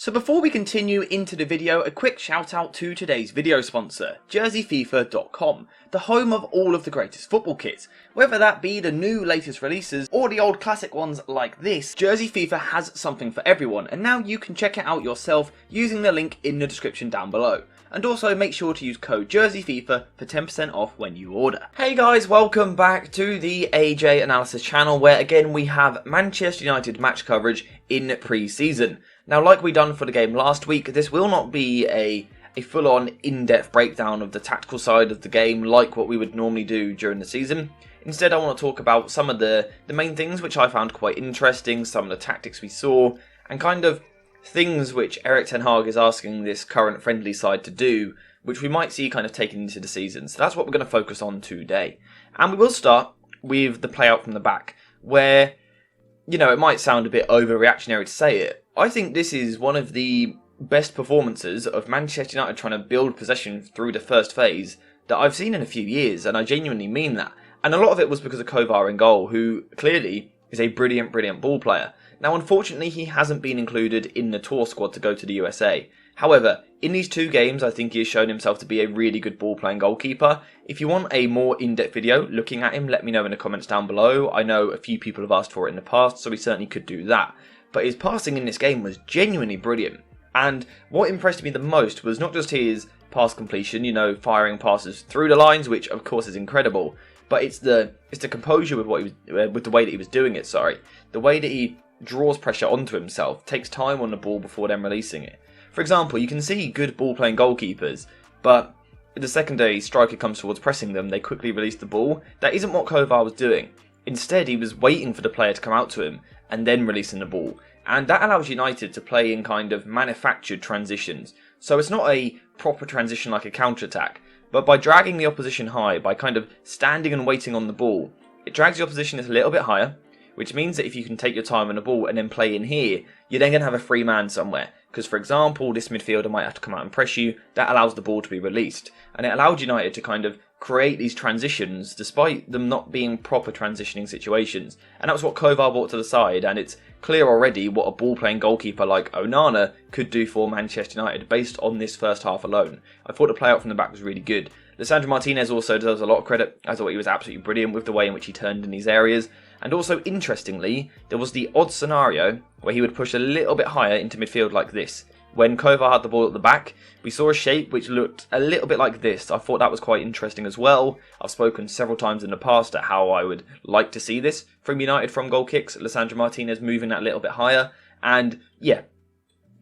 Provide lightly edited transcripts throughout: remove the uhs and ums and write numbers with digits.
So before we continue into the video, a quick shout out to today's video sponsor, JerseyFIFA.com, the home of all of the greatest football kits. Whether that be the new latest releases or the old classic ones like this, Jersey FIFA has something for everyone, and now you can check it out yourself using the link in the description down below. And also make sure to use code JerseyFIFA for 10% off when you order. Hey guys, welcome back to the AJ Analysis channel, where again we have Manchester United match coverage in pre-season. Now, like we done for the game last week, this will not be a full-on in-depth breakdown of the tactical side of the game like what we would normally do during the season. Instead, I want to talk about some of the main things which I found quite interesting, some of the tactics we saw, and kind of things which Erik ten Hag is asking this current friendly side to do, which we might see kind of taken into the season. So that's what we're going to focus on today. And we will start with the play out from the back, where, you know, it might sound a bit overreactionary to say it. I think this is one of the best performances of Manchester United trying to build possession through the first phase that I've seen in a few years, and I genuinely mean that. And a lot of it was because of Kovar in goal, who clearly is a brilliant ball player. Now, unfortunately, he hasn't been included in the tour squad to go to the USA. However, in these two games, I think he has shown himself to be a really good ball-playing goalkeeper. If you want a more in-depth video looking at him, let me know in the comments down below. I know a few people have asked for it in the past, so we certainly could do that. But his passing in this game was genuinely brilliant. And what impressed me the most was not just his pass completion, you know, firing passes through the lines, which of course is incredible, but it's the composure with with the way that he was doing it. The way that he draws pressure onto himself, takes time on the ball before then releasing it. For example, you can see good ball-playing goalkeepers, but the second a striker comes towards pressing them, they quickly release the ball. That isn't what Kovar was doing. Instead, he was waiting for the player to come out to him and then releasing the ball. And that allows United to play in kind of manufactured transitions. So it's not a proper transition like a counter-attack, but by dragging the opposition high, by kind of standing and waiting on the ball, it drags the opposition a little bit higher, which means that if you can take your time on the ball and then play in here, you're then going to have a free man somewhere. Because, for example, this midfielder might have to come out and press you. That allows the ball to be released. And it allowed United to kind of create these transitions despite them not being proper transitioning situations. And that was what Kovar brought to the side. And it's clear already what a ball-playing goalkeeper like Onana could do for Manchester United based on this first half alone. I thought the play out from the back was really good. Lisandro Martinez also deserves a lot of credit. I thought he was absolutely brilliant with the way in which he turned in these areas. And also, interestingly, there was the odd scenario where he would push a little bit higher into midfield like this. When Kovar had the ball at the back, we saw a shape which looked a little bit like this. I thought that was quite interesting as well. I've spoken several times in the past at how I would like to see this from United from goal kicks. Lisandro Martinez moving that little bit higher. And yeah,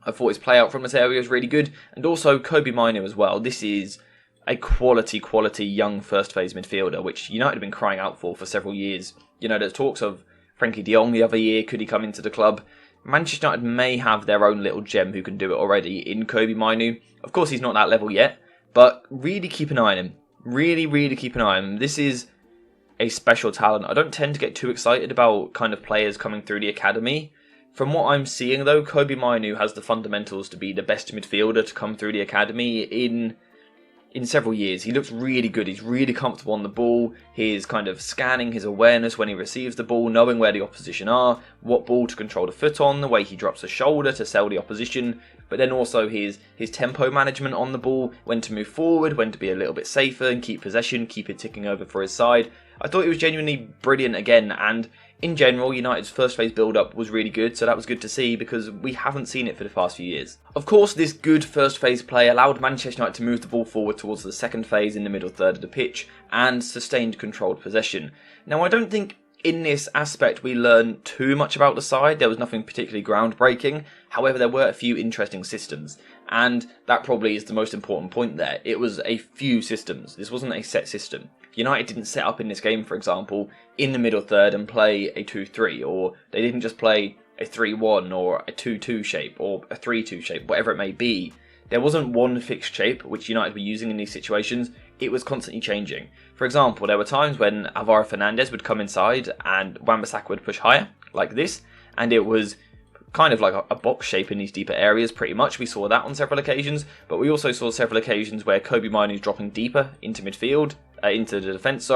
I thought his play out from this area was really good. And also Kobbie Mainoo as well. This is a quality young first phase midfielder, which United have been crying out for several years. You know, there's talks of Frenkie de Jong the other year, could he come into the club? Manchester United may have their own little gem who can do it already in Kobbie Mainoo. Of course, he's not that level yet, but really keep an eye on him. Really keep an eye on him. This is a special talent. I don't tend to get too excited about kind of players coming through the academy. From what I'm seeing though, Kobbie Mainoo has the fundamentals to be the best midfielder to come through the academy in several years. He looks really good. He's really comfortable on the ball. He's kind of scanning his awareness when he receives the ball, knowing where the opposition are, what ball to control the foot on, the way he drops the shoulder to sell the opposition, but then also his tempo management on the ball, when to move forward, when to be a little bit safer and keep possession, keep it ticking over for his side. I thought he was genuinely brilliant again, and in general, United's first phase build-up was really good, so that was good to see because we haven't seen it for the past few years. Of course, this good first phase play allowed Manchester United to move the ball forward towards the second phase in the middle third of the pitch and sustained controlled possession. Now, I don't think in this aspect we learned too much about the side. There was nothing particularly groundbreaking. However, there were a few interesting systems, and that probably is the most important point there. It was a few systems. This wasn't a set system. United didn't set up in this game, for example, in the middle third and play a 2-3, or they didn't just play a 3-1 or a 2-2 shape or a 3-2 shape, whatever it may be. There wasn't one fixed shape which United were using in these situations. It was constantly changing. For example, there were times when Alvaro Fernandez would come inside and Wan-Bissaka would push higher, like this, and it was kind of like a box shape in these deeper areas, pretty much. We saw that on several occasions, but we also saw several occasions where Kobbie Mainoo is dropping deeper into midfield, into the defence,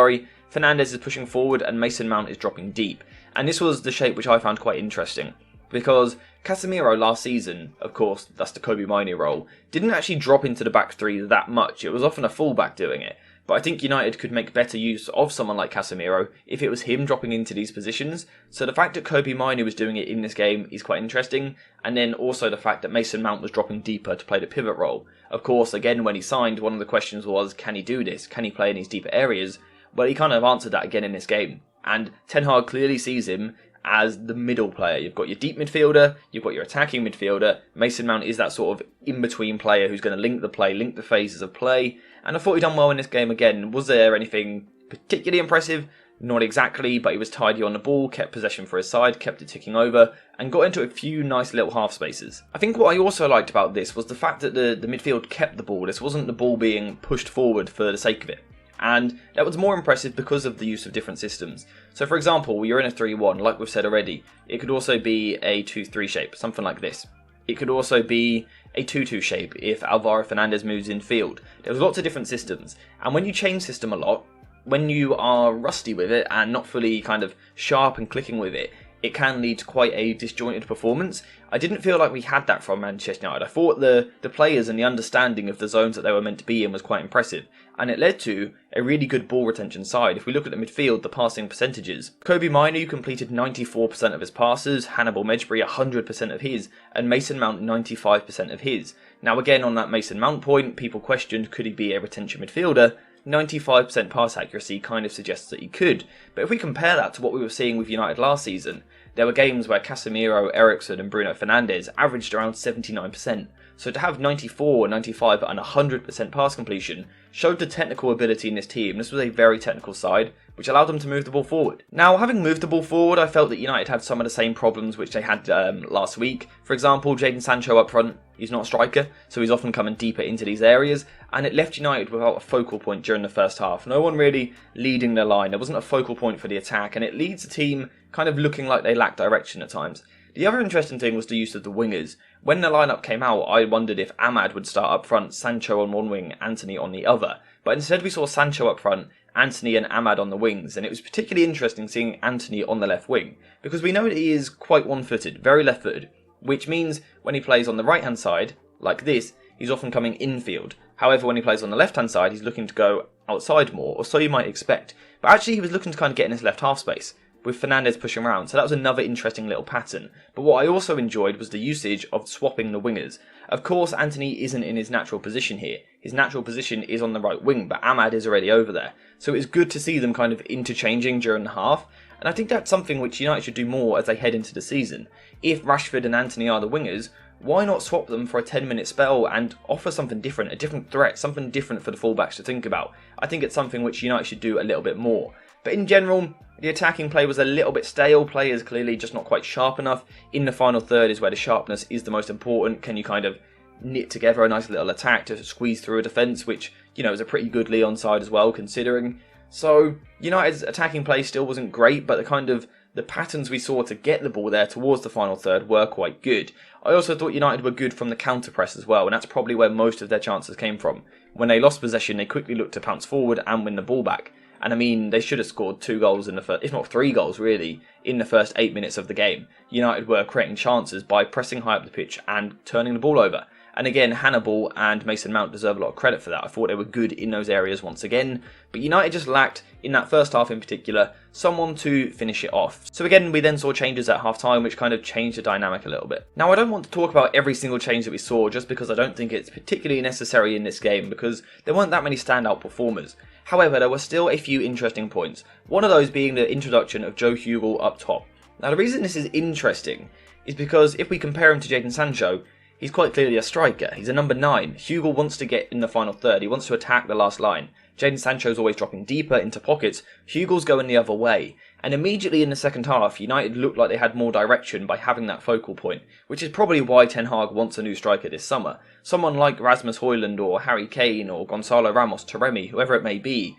Fernandez is pushing forward and Mason Mount is dropping deep. And this was the shape which I found quite interesting. Because Casemiro last season, of course, that's the Kobe Mainoo role, didn't actually drop into the back three that much. It was often a fullback doing it. But I think United could make better use of someone like Casemiro if it was him dropping into these positions. So the fact that Kobe Mainoo was doing it in this game is quite interesting. And then also the fact that Mason Mount was dropping deeper to play the pivot role. Of course, again, when he signed, one of the questions was, can he do this? Can he play in these deeper areas? Well, he kind of answered that again in this game. And Ten Hag clearly sees him as the middle player. You've got your deep midfielder, you've got your attacking midfielder. Mason Mount is that sort of in-between player who's going to link the play, link the phases of play. And I thought he done well in this game again. Was there anything particularly impressive? Not exactly, but he was tidy on the ball, kept possession for his side, kept it ticking over, and got into a few nice little half spaces. I think what I also liked about this was the fact that the midfield kept the ball. This wasn't the ball being pushed forward for the sake of it. And that was more impressive because of the use of different systems. So for example, you're in a 3-1, like we've said already. It could also be a 2-3 shape, something like this. It could also be a 2-2 shape if Alvaro Fernandez moves in field. There's lots of different systems. And when you change system a lot, when you are rusty with it and not fully kind of sharp and clicking with it, it can lead to quite a disjointed performance. I didn't feel like we had that from Manchester United. I thought the players and the understanding of the zones that they were meant to be in was quite impressive. And it led to a really good ball retention side. If we look at the midfield, the passing percentages, Kobe Mainoo completed 94% of his passes, Hannibal Mejbri 100% of his, and Mason Mount 95% of his. Now again, on that Mason Mount point, people questioned, could he be a retention midfielder? 95% pass accuracy kind of suggests that he could. But if we compare that to what we were seeing with United last season, there were games where Casemiro, Eriksen and Bruno Fernandes averaged around 79%. So to have 94, 95 and 100% pass completion showed the technical ability in this team. This was a very technical side, which allowed them to move the ball forward. Now, having moved the ball forward, I felt that United had some of the same problems which they had last week. For example, Jadon Sancho up front, he's not a striker, so he's often coming deeper into these areas, and it left United without a focal point during the first half. No one really leading the line. There wasn't a focal point for the attack, and it leads the team kind of looking like they lack direction at times. The other interesting thing was the use of the wingers. When the lineup came out, I wondered if Ahmad would start up front, Sancho on one wing, Antony on the other. But instead we saw Sancho up front, Antony and Ahmad on the wings, and it was particularly interesting seeing Antony on the left wing, because we know that he is quite one-footed, very left-footed, which means when he plays on the right-hand side, like this, he's often coming infield. However, when he plays on the left-hand side, he's looking to go outside more, or so you might expect. But actually he was looking to kind of get in his left half space, with Fernandes pushing around, so that was another interesting little pattern. But what I also enjoyed was the usage of swapping the wingers. Of course, Antony isn't in his natural position here. His natural position is on the right wing, but Ahmad is already over there. So it's good to see them kind of interchanging during the half, and I think that's something which United should do more as they head into the season. If Rashford and Antony are the wingers, why not swap them for a 10-minute spell and offer something different, a different threat, something different for the fullbacks to think about? I think it's something which United should do a little bit more. But in general, the attacking play was a little bit stale. Players clearly just not quite sharp enough. In the final third is where the sharpness is the most important. Can you kind of knit together a nice little attack to squeeze through a defence, which, you know, is a pretty good Lyon side as well, considering. So United's attacking play still wasn't great, but the patterns we saw to get the ball there towards the final third were quite good. I also thought United were good from the counter press as well, and that's probably where most of their chances came from. When they lost possession, they quickly looked to pounce forward and win the ball back. And I mean, they should have scored 2 goals in the first, if not 3 goals really, in the first 8 minutes of the game. United were creating chances by pressing high up the pitch and turning the ball over. And again, Hannibal and Mason Mount deserve a lot of credit for that. I thought they were good in those areas once again. But United just lacked, in that first half in particular, someone to finish it off. So again, we then saw changes at half-time, which kind of changed the dynamic a little bit. Now, I don't want to talk about every single change that we saw, just because I don't think it's particularly necessary in this game, because there weren't that many standout performers. However, there were still a few interesting points. One of those being the introduction of Joe Hugill up top. Now, the reason this is interesting is because if we compare him to Jadon Sancho, he's quite clearly a striker. He's a number 9. Hugill wants to get in the final third. He wants to attack the last line. Jadon Sancho's always dropping deeper into pockets. Hugill's going the other way. And immediately in the second half, United looked like they had more direction by having that focal point, which is probably why Ten Hag wants a new striker this summer. Someone like Rasmus Højlund or Harry Kane or Gonzalo Ramos, Taremi, whoever it may be.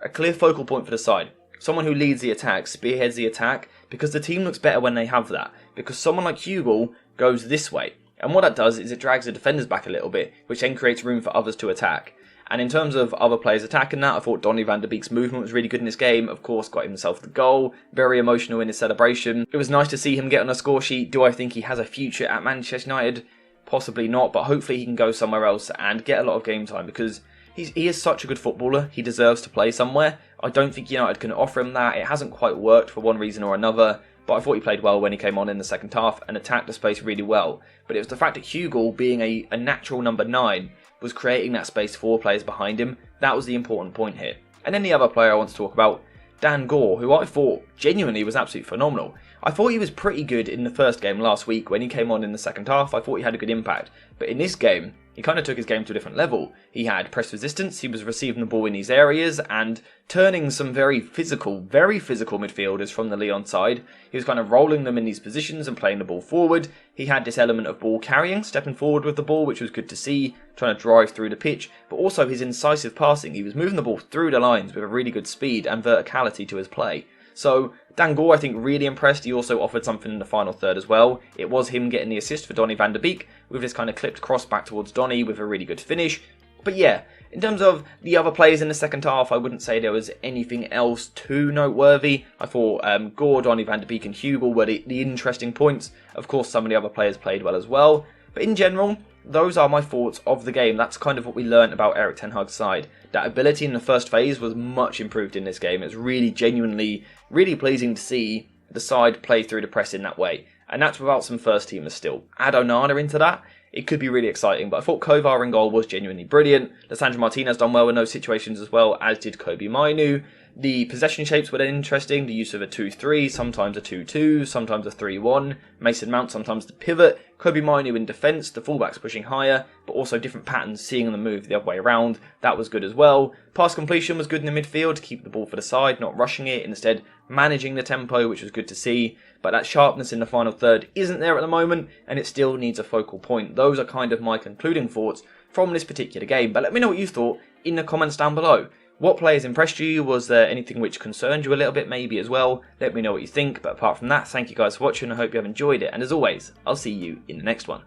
A clear focal point for the side. Someone who leads the attack, spearheads the attack, because the team looks better when they have that. Because someone like Hugill goes this way. And what that does is it drags the defenders back a little bit, which then creates room for others to attack. And in terms of other players attacking that, I thought Donny van de Beek's movement was really good in this game. Of course, got himself the goal. Very emotional in his celebration. It was nice to see him get on a score sheet. Do I think he has a future at Manchester United? Possibly not, but hopefully he can go somewhere else and get a lot of game time, because he is such a good footballer. He deserves to play somewhere. I don't think United can offer him that. It hasn't quite worked for one reason or another, but I thought he played well when he came on in the second half and attacked the space really well. But it was the fact that Hugo, being a natural number 9, was creating that space for players behind him. That was the important point here. And then the other player I want to talk about, Dan Gore, who I thought genuinely was absolutely phenomenal. I thought he was pretty good in the first game last week. When he came on in the second half, I thought he had a good impact. But in this game, he kind of took his game to a different level. He had press resistance, he was receiving the ball in these areas and turning some very physical midfielders from the Lyon side. He was kind of rolling them in these positions and playing the ball forward. He had this element of ball carrying, stepping forward with the ball, which was good to see, trying to drive through the pitch, but also his incisive passing. He was moving the ball through the lines with a really good speed and verticality to his play. So Dan Gore, I think, really impressed. He also offered something in the final third as well. It was him getting the assist for Donny van de Beek with this kind of clipped cross back towards Donny with a really good finish. But yeah, in terms of the other players in the second half, I wouldn't say there was anything else too noteworthy. I thought Gore, Donny van de Beek and Hugo were the interesting points. Of course, some of the other players played well as well. But in general, those are my thoughts of the game. That's kind of what we learned about Erik ten Hag's side. That ability in the first phase was much improved in this game. It's really genuinely, really pleasing to see the side play through the press in that way. And that's without some first teamers still. Add Onana into that, it could be really exciting. But I thought Kovar in goal was genuinely brilliant. Lisandro Martinez done well in those situations as well, as did Kobe Mainu. The possession shapes were then interesting. The use of a 2-3, sometimes a 2-2, sometimes a 3-1. Mason Mount sometimes the pivot. Kobe Mainu in defence, the fullbacks pushing higher, but also different patterns, seeing them move the other way around. That was good as well. Pass completion was good in the midfield, to keep the ball for the side, not rushing it, instead managing the tempo, which was good to see. But that sharpness in the final third isn't there at the moment, and it still needs a focal point. Those are kind of my concluding thoughts from this particular game. But let me know what you thought in the comments down below. What players impressed you? Was there anything which concerned you a little bit maybe as well? Let me know what you think. But apart from that, thank you guys for watching. I hope you have enjoyed it. And as always, I'll see you in the next one.